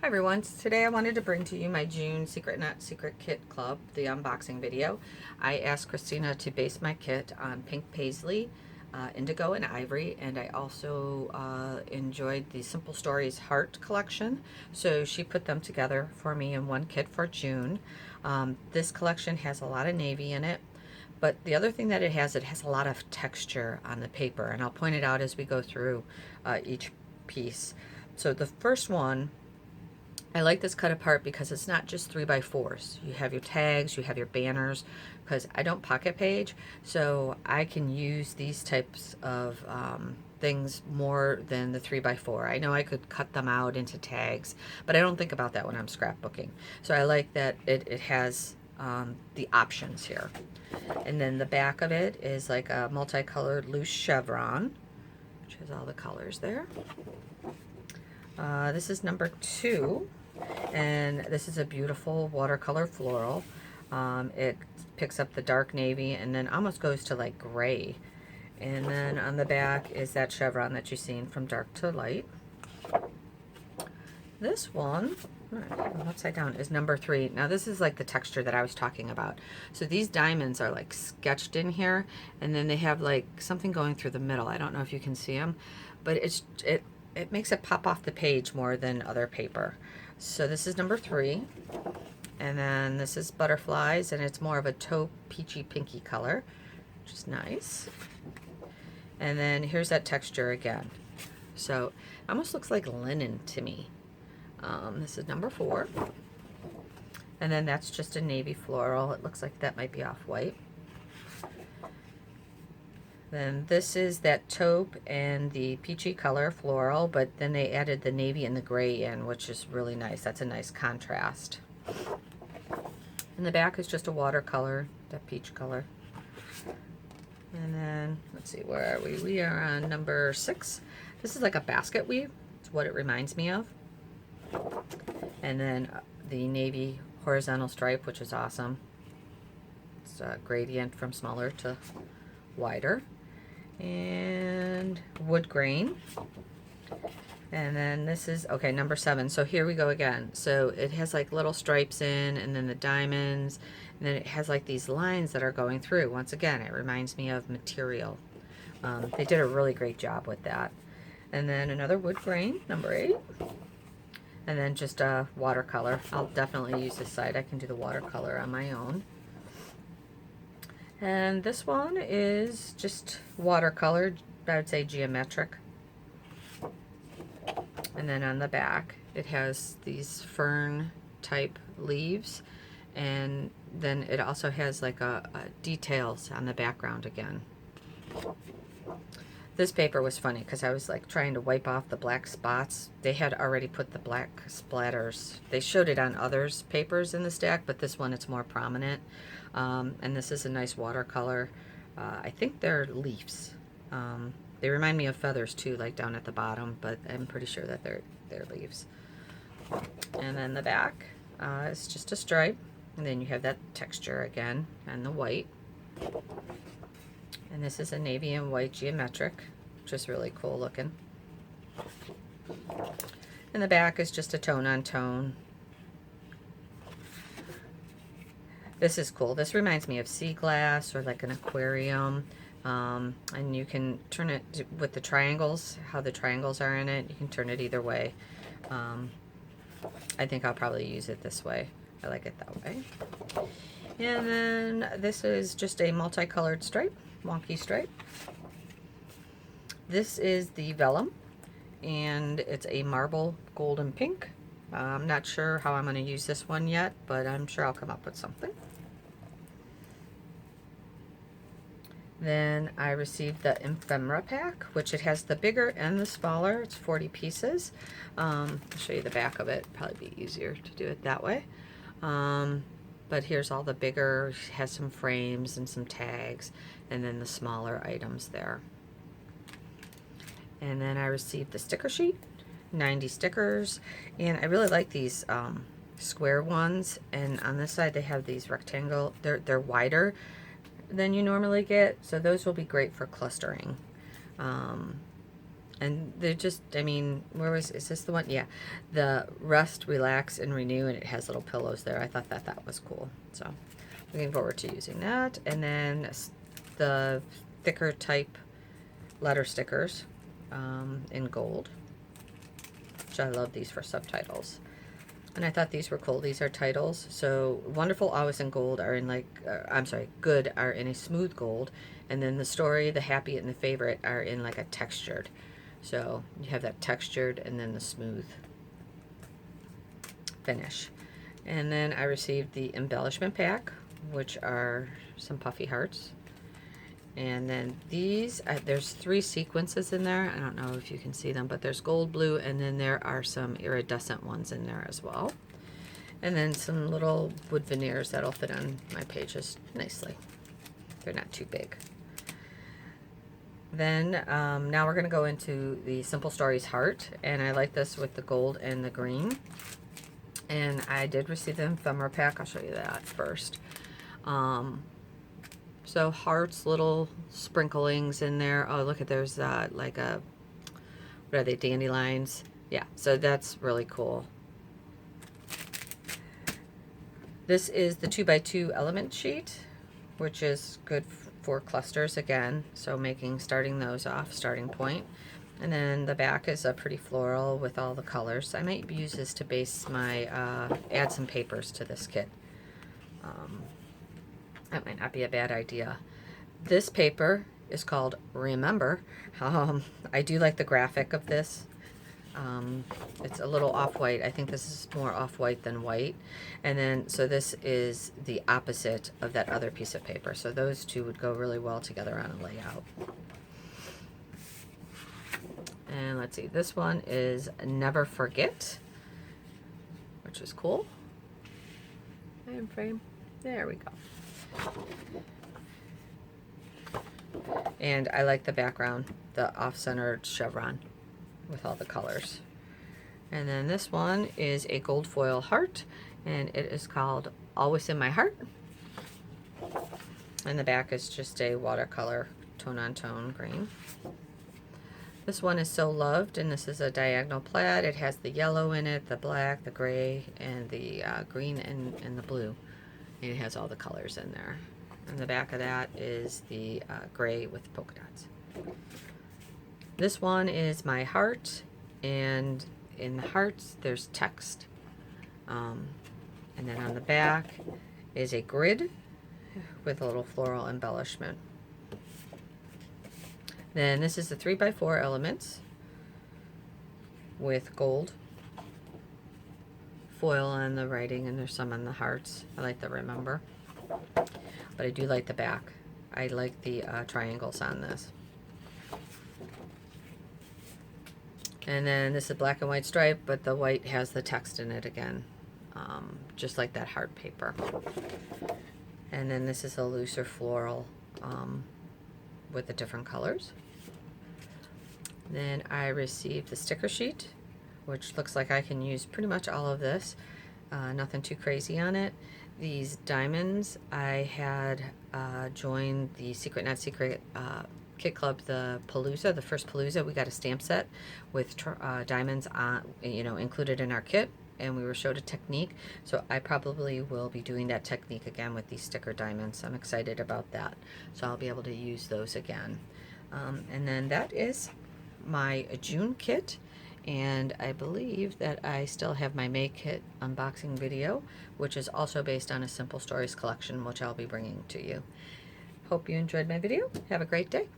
Hi everyone, today I wanted to bring to you my June Secret Not Secret Kit Club, the unboxing video. I asked Christina to base my kit on pink paisley, indigo, and ivory, and I also enjoyed the Simple Stories Heart collection, so she put them together for me in one kit for June. This collection has a lot of navy in it, but the other thing that it has a lot of texture on the paper, and I'll point it out as we go through each piece. So the first one, I like this cut apart because it's not just 3x4s. You have your tags, you have your banners, because I don't pocket page, so I can use these types of things more than the 3x4. I know I could cut them out into tags, but I don't think about that when I'm scrapbooking. So I like that it has the options here. And then the back of it is like a multicolored loose chevron, which has all the colors there. This is number 2, and this is a beautiful watercolor floral. It picks up the dark navy and then almost goes to like gray. And then on the back is that chevron that you've seen from dark to light. This one, upside down, is number 3. Now this is like the texture that I was talking about. So these diamonds are like sketched in here, and then they have like something going through the middle. I don't know if you can see them, but it makes it pop off the page more than other paper. So this is number 3. And then this is butterflies, and it's more of a taupe peachy pinky color, which is nice. And then here's that texture again. So it almost looks like linen to me. This is number 4. And then that's just a navy floral. It looks like that might be off-white. Then this is that taupe and the peachy color floral, but then they added the navy and the gray in, which is really nice. That's a nice contrast. And the back is just a watercolor, that peach color. And then, let's see, where are we? We are on number 6. This is like a basket weave. It's what it reminds me of. And then the navy horizontal stripe, which is awesome. It's a gradient from smaller to wider. And wood grain. And then this is, okay, number 7. So here we go again. So it has like little stripes in, and then the diamonds, and then it has like these lines that are going through. Once again, it reminds me of material. They did a really great job with that. And then another wood grain, number 8. And then just a watercolor. I'll definitely use this side. I can do the watercolor on my own. And this one is just watercolor, I would say geometric. And then on the back, it has these fern type leaves, and then it also has like a details on the background again. This paper was funny because I was like trying to wipe off the black spots. They had already put the black splatters. They showed it on others papers in the stack, but this one it's more prominent. And this is a nice watercolor. I think they're leaves. They remind me of feathers too, like down at the bottom, but I'm pretty sure that they're leaves. And then the back is just a stripe, and then you have that texture again and the white. And this is a navy and white geometric, which is really cool looking. And the back is just a tone on tone. This is cool. This reminds me of sea glass or like an aquarium. And you can turn it with the triangles, how the triangles are in it. You can turn it either way. I think I'll probably use it this way. I like it that way. And then this is just a multicolored stripe, wonky stripe. This is the vellum, and it's a marble golden pink. I'm not sure how I'm going to use this one yet, but I'm sure I'll come up with something. Then I received the ephemera pack, which it has the bigger and the smaller. It's 40 pieces. I'll show you the back of it. Probably be easier to do it that way. But here's all the bigger, has some frames and some tags, and then the smaller items there. And then I received the sticker sheet, 90 stickers, and I really like these square ones. And on this side they have these rectangle. They're wider than you normally get, so those will be great for clustering. And they're just, I mean, is this the one? Yeah. The Rest, Relax, and Renew, and it has little pillows there. I thought that was cool. So, looking forward to using that. And then the thicker type letter stickers in gold, which I love these for subtitles. And I thought these were cool. These are titles. So Wonderful, Always, and Gold are in like, I'm sorry, Good are in a smooth gold. And then the Story, the Happy, and the Favorite are in like a textured. So you have that textured and then the smooth finish. And then I received the embellishment pack, which are some puffy hearts. And then these, there's 3 sequences in there. I don't know if you can see them, but there's gold, blue, and then there are some iridescent ones in there as well. And then some little wood veneers that'll fit on my pages nicely. They're not too big. Then now we're going to go into the Simple Stories heart, and I like this with the gold and the green. And I did receive the ephemera pack. I'll show you that first. So hearts, little sprinklings in there. Oh, look at, there's like a, what are they, dandelions? Yeah, so that's really cool. This is the 2x2 element sheet, which is good for clusters again. So starting those off, starting point. And then the back is a pretty floral with all the colors. I might use this to base my, add some papers to this kit. That might not be a bad idea. This paper is called Remember. I do like the graphic of this. It's a little off-white. I think this is more off-white than white. And then, so this is the opposite of that other piece of paper. So those two would go really well together on a layout. And let's see, this one is Never Forget, which is cool. And frame. There we go. And I like the background, the off-centered chevron with all the colors. And then this one is a gold foil heart, and it is called Always in My Heart. And the back is just a watercolor tone-on-tone green. This one is So Loved, and this is a diagonal plaid. It has the yellow in it, the black, the gray, and the green and the blue. And it has all the colors in there. And the back of that is the gray with polka dots. This one is My Heart, and in the hearts there's text. And then on the back is a grid with a little floral embellishment. Then this is the 3x4 elements with gold foil on the writing, and there's some on the hearts. I like the Remember, but I do like the back. I like the triangles on this. And then this is black and white stripe, but the white has the text in it again, just like that heart paper. And then this is a looser floral with the different colors. Then I received the sticker sheet, which looks like I can use pretty much all of this. Nothing too crazy on it. These diamonds, I had joined the Secret Not Secret Kit Club, the Palooza, the first Palooza. We got a stamp set with diamonds on, included in our kit, and we were showed a technique. So I probably will be doing that technique again with these sticker diamonds. I'm excited about that. So I'll be able to use those again. And then that is my June kit, and I believe that I still have my May kit unboxing video, which is also based on a Simple Stories collection, which I'll be bringing to you. Hope you enjoyed my video. Have a great day.